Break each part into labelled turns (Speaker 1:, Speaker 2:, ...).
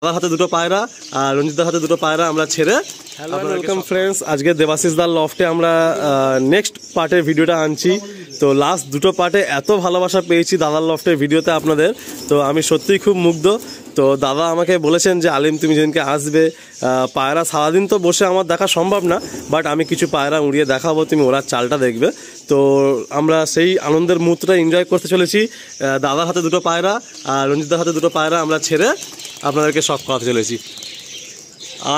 Speaker 1: দাদার হাতে দুটো পায়রা আর রঞ্জিতদার হাতে দুটো পায়রা আমরা ছেড়ে। হ্যালো ওয়েলকাম ফ্রেন্ডস, আজকে দেবাশিস দার লফটে আমরা নেক্সট পার্টের ভিডিওটা আনছি। তো লাস্ট দুটো পার্টে এত ভালোবাসা পেয়েছি দাদার লফটের ভিডিওতে আপনাদের, তো আমি সত্যিই খুব মুগ্ধ। তো দাদা আমাকে বলেছেন যে আলিম তুমি যেদিনকে আসবে পায়রা সারাদিন তো বসে আমার দেখা সম্ভব না, বাট আমি কিছু পায়রা উড়িয়ে দেখাবো, তুমি ওরা চালটা দেখবে। তো আমরা সেই আনন্দের মুহূর্তটা এনজয় করতে চলেছি। দাদার হাতে দুটো পায়রা আর রঞ্জিতদার হাতে দুটো পায়রা আমরা ছেড়ে আপনাদেরকে শখ করাতে চলেছি।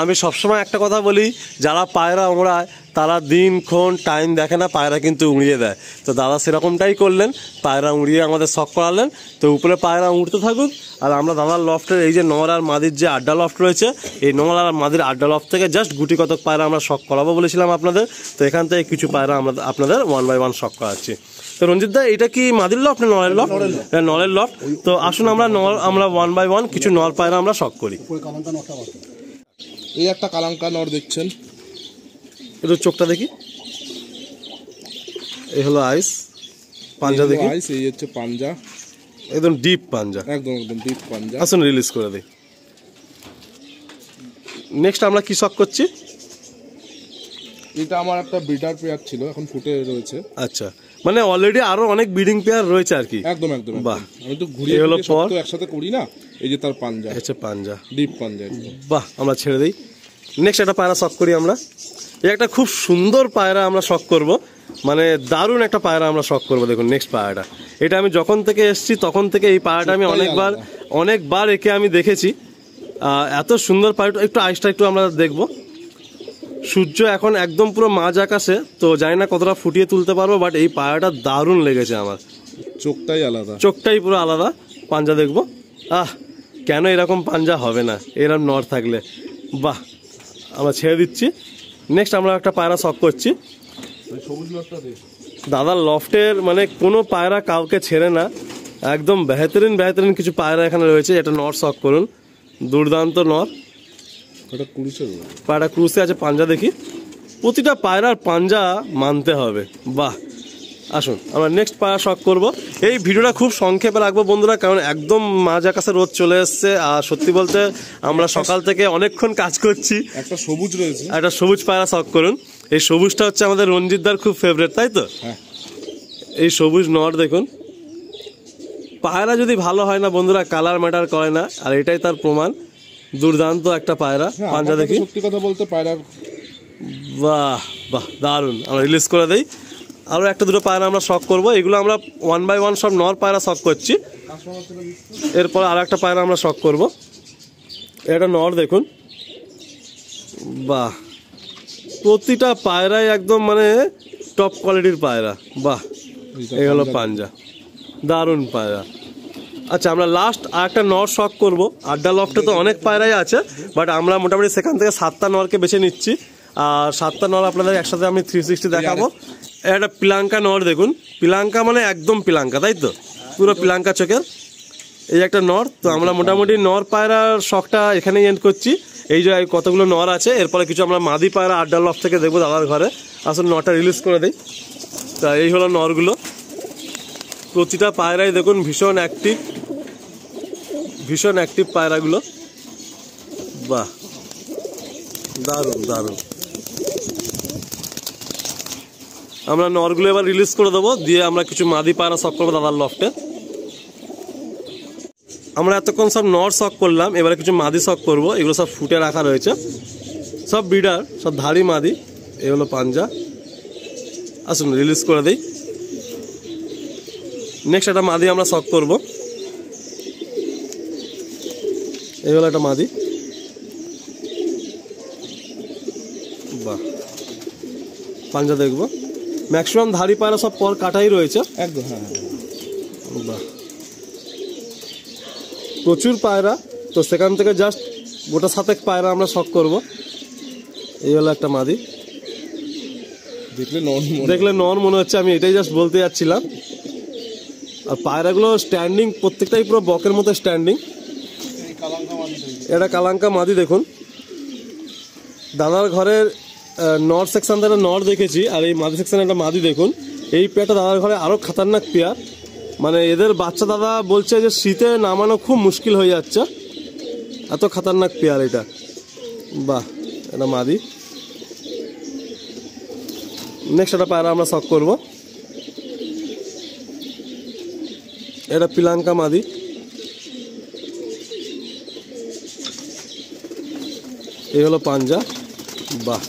Speaker 1: আমি সবসময় একটা কথা বলি, যারা পায়রা ওড়ায় তারা দিনক্ষণ টাইম দেখে না, পায়রা কিন্তু উড়িয়ে দেয়। তো দাদা সেরকমটাই করলেন, পায়রা উড়িয়ে আমাদের শখ করালেন। তো উপরে পায়রা উড়তে থাকুক আর আমরা দাদার লফটের এই যে নর আর মাদির যে আড্ডা লফট রয়েছে, এই নর আর মাদির আড্ডা লফট থেকে জাস্ট গুটি কতক পায়রা আমরা শখ করাবো বলেছিলাম আপনাদের। তো এখান থেকে কিছু পায়রা আমরা আপনাদের 1 বাই 1 শখ করাচ্ছি। তো রঞ্জিত দা, এটা কি মাদির লফট না নরের লফট? নরের লফট। তো আসুন আমরা 1 বাই 1 কিছু নর পায়রা আমরা শখ করি।
Speaker 2: এই একটা কালাঙ্কা নর দেখছেন,
Speaker 1: একটু চোখটা দেখি। এই হলো আইস, পাঞ্জা দেখি।
Speaker 2: আইস, এই হচ্ছে পাঞ্জা,
Speaker 1: একদম ডিপ পাঞ্জা,
Speaker 2: একদম ডিপ পাঞ্জা।
Speaker 1: আসুন রিলিজ করে দিই। নেক্সট আমরা কি শখ করছি?
Speaker 2: এটা আমার একটা ব্রিডার পেয়ার ছিল, এখন ফুটে রয়েছে।
Speaker 1: আচ্ছা, মানে অলরেডি আরো অনেক ব্রিডিং পেয়ার রয়েছে আর কি।
Speaker 2: একদম একদম।
Speaker 1: বাহ,
Speaker 2: আমি তো ঘুরিয়ে
Speaker 1: হলো পর
Speaker 2: একসাথে করি না, এই যে তার পাঞ্জা,
Speaker 1: হচ্ছে পাঞ্জা,
Speaker 2: ডিপ পাঞ্জা।
Speaker 1: বাহ, আমরা ছেড়ে দিই। নেক্সট একটা পায়রা শখ করি আমরা। এই একটা খুব সুন্দর পায়রা আমরা শখ করব, মানে দারুণ একটা পায়রা আমরা শখ করবো। দেখুন নেক্সট পায়রাটা, এটা আমি যখন থেকে এসেছি তখন থেকে এই পায়রাটা আমি অনেকবার একে আমি দেখেছি। এত সুন্দর পায়রা। একটু আইসটা একটু আমরা দেখবো। সূর্য এখন একদম পুরো মাঝ আকাশে, তো জানি না কতটা ফুটিয়ে তুলতে পারবো, বাট এই পায়রাটা দারুণ লেগেছে আমার।
Speaker 2: চোখটাই আলাদা,
Speaker 1: চোখটাই পুরো আলাদা। পাঞ্জা দেখবো। কেন এরকম পাঞ্জা হবে না এরকম নর থাকলে? বাহ, আমরা ছেড়ে দিচ্ছি। নেক্সট আমরা একটা পায়রা শখ করছি। দাদার লফটের মানে কোনো পায়রা কাউকে ছেড়ে না, একদম বেহতরিন কিছু পায়রা এখানে রয়েছে। এটা নর শখ করুন, দুর্দান্ত নর। পায়রা ক্রুসে আছে, পাঞ্জা দেখি। প্রতিটা পায়রার পাঞ্জা মানতে হবে। বাহ, আসুন আমরা নেক্সট পায়রা শখ করবো। এই ভিডিওটা খুব সংক্ষেপে রাখবো বন্ধুরা, কারণ একদম মাঝ আকাশে রোদ চলে এসছে। আর সত্যি বলতে আমরা সকাল থেকে অনেকক্ষণ কাজ করছি।
Speaker 2: একটা সবুজ রয়েছে,
Speaker 1: একটা সবুজ পায়রা শখ করুন। এই সবুজটা হচ্ছে আমাদের রঞ্জিতদার খুব ফেভারিট, তাই তো? এই সবুজ নর দেখুন। পায়রা যদি ভালো হয় না বন্ধুরা, কালার ম্যাটার করে না, আর এটাই তার প্রমাণ। দুর্দান্ত একটা পায়রা। পাঞ্জা দেখি।
Speaker 2: সত্যি কথা বলতে পায়রা,
Speaker 1: বাহ বাহ, দারুণ। আমরা রিলিজ করে দেই। আরো একটা দুটো পায়রা আমরা শখ করবো। এগুলো আমরা 1 বাই 1 সব নর পায়রা শখ করছি। এরপর আর একটা পায়রা আমরা শখ করবো। এটা নর দেখুন। বাহ, প্রতিটা পায়রাই একদম মানে টপ কোয়ালিটির পায়রা। বাহ, এই হলো পাঞ্জা, দারুণ পায়রা। আচ্ছা, আমরা লাস্ট আর একটা নর শখ করবো। আড্ডা লফটে তো অনেক পায়রাই আছে, বাট আমরা মোটামুটি সেখান থেকে 7টা নরকে বেছে নিচ্ছি। আর 7টা নর আপনাদের একসাথে আমি 360 দেখাবো। একটা পিলাঙ্কা নর দেখুন। পিলাঙ্কা মানে একদম পিলাঙ্কা, তাই তো? পুরো পিলাঙ্কা চোখের এই একটা নর। তো আমরা মোটামুটি নর পায়রার শখটা এখানেই এন্ড করছি। এই যে কতগুলো নর আছে, এরপরে কিছু আমরা মাদি পায়রা আড্ডা লফট থেকে দেখবো দাদার ঘরে। আসলে নরটা রিলিজ করে দিই। তা এই হলো নরগুলো। প্রতিটা পায়রাই দেখুন ভীষণ অ্যাক্টিভ পায়রাগুলো। বাহ, দারুণ। আমরা নরগুলো এবার রিলিজ করে দেবো, দিয়ে আমরা কিছু মাদি পায়রা শখ করবো দাদার লফটে। আমরা এতক্ষণ সব নর শখ করলাম, এবারে কিছু মাদি শখ করবো। এগুলো সব ফুটে রাখা রয়েছে, সব ব্রিডার, সব ধাড়ি মাদি। এই হলো পাঞ্জা। আসুন রিলিজ করে দিই। নেক্সট একটা মাদি আমরা শখ করবো। এই হলো একটা মাদি। বাহ, পাঞ্জা দেখবো। ম্যাক্সিমাম ধাড়ি পায়রা সব পর কাটাই রয়েছে
Speaker 2: একদম।
Speaker 1: বাহ, প্রচুর পায়রা। তো সেখান থেকে জাস্ট গোটা 7 পায়রা আমরা শখ করবো। এই হলো একটা মাদি। দেখলে নর মনে হচ্ছে, আমি এটাই জাস্ট বলতে যাচ্ছিলাম। আর পায়রাগুলো স্ট্যান্ডিং, প্রত্যেকটাই পুরো বকের মতো স্ট্যান্ডিং। এটা কালাঙ্কা মাদি দেখুন। দাদার ঘরের নর সেকশন থেকে নর দেখেছি, আর এই মাদি সেকশনে একটা মাদি দেখুন। এই পেয়ারটা দাদার ঘরে আরো খতরনাক পেয়ার। মানে এদের বাচ্চা দাদা বলছে যে শীতে নামানো খুব মুশকিল হয়ে যাচ্ছে। এত খাতারনাক পেয়ার এটা। বাহ, এটা মাদি। নেক্সট একটা পায়রা আমরা শখ করব, এটা পিলাঙ্কা মাদি। এই হলো পাঞ্জা। বাহ,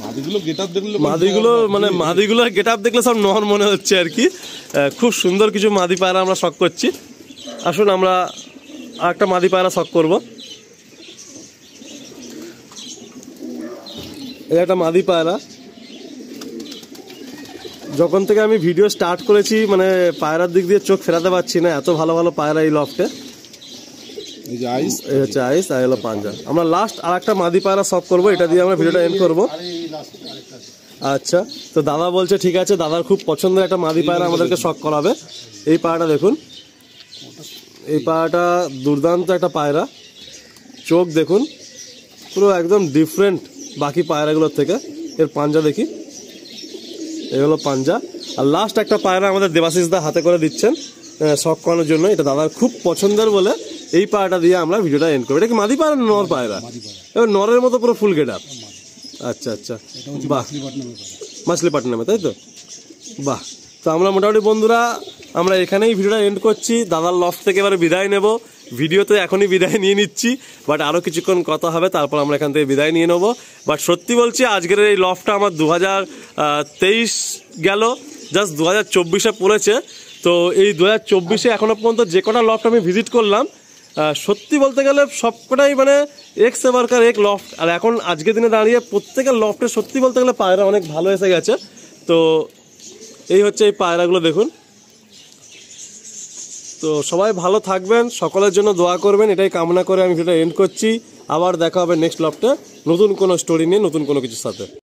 Speaker 2: মাদিগুলো গেট আপ দেখলে
Speaker 1: মাদিগুলোর গেট আপ দেখলে সব নর মনে হচ্ছে আর কি। খুব সুন্দর কিছু মাদি পায়রা আমরা শখ করছি। আসুন আমরা আরেকটা মাদি পায়রা শখ করব। এই একটা মাদি পায়রা। যখন থেকে আমি ভিডিও স্টার্ট করেছি মানে পায়রার দিক দিয়ে চোখ ফেরাতে পারছি না, এত ভালো ভালো পায়রা এই লফটে।
Speaker 2: এই যে আইস,
Speaker 1: এই হচ্ছে আইস, আর হলো পাঞ্জা। আমরা লাস্ট আর একটা মাদি পায়রা শখ করবো, এটা দিয়ে আমরা ভিডিওটা এন্ড করবো। আচ্ছা, তো দাদা বলছে ঠিক আছে, দাদার খুব পছন্দের একটা মাদি পায়রা আমাদেরকে শখ করাবে। এই পায়রাটা দেখুন, এই পায়রাটা দুর্দান্ত একটা পায়রা। চোখ দেখুন, পুরো একদম ডিফারেন্ট বাকি পায়রাগুলোর থেকে। এর পাঞ্জা দেখি, এই হলো পাঞ্জা। আর লাস্ট একটা পায়রা আমাদের দেবাশিস দা হাতে করে দিচ্ছেন শখ করানোর জন্য। এটা দাদার খুব পছন্দের বলে এই পায়রাটা দিয়ে আমরা ভিডিওটা এন্ড করবো। এটা কি মাদি পায়রা, নর পায়রা? এবার নরের মতো পুরো ফুল গেট আপ। আচ্ছা আচ্ছা, বাহ, মাছলিপাটনামে, তাই তো? বাহ, তো আমরা মোটামুটি বন্ধুরা আমরা এখানেই ভিডিওটা এন্ড করছি। দাদার লফট থেকে এবারে বিদায় নেব। ভিডিওতে এখনই বিদায় নিয়ে নিচ্ছি, বাট আরও কিছুক্ষণ কথা হবে, তারপর আমরা এখান থেকে বিদায় নিয়ে নেবো। বাট সত্যি বলছি, আজকের এই লফটটা আমার 2023 গেল, জাস্ট 2024-এ পড়েছে। তো এই 2024-এ এখনো পর্যন্ত যে কটা লফট আমি ভিজিট করলাম, সত্যি বলতে গেলে সবকটাই মানে এক্স এবারকার এক লফট। আর এখন আজকের দিনে দাঁড়িয়ে প্রত্যেকের লফটে সত্যি বলতে গেলে পায়রা অনেক ভালো এসে গেছে। তো এই হচ্ছে এই পায়রাগুলো দেখুন। তো সবাই ভালো থাকবেন, সকলের জন্য দোয়া করবেন, এটাই কামনা করে আমি ভিডিওটা এন্ড করছি। আবার দেখা হবে নেক্সট লফটে নতুন কোনো স্টোরি নিয়ে, নতুন কোনো কিছুর সাথে।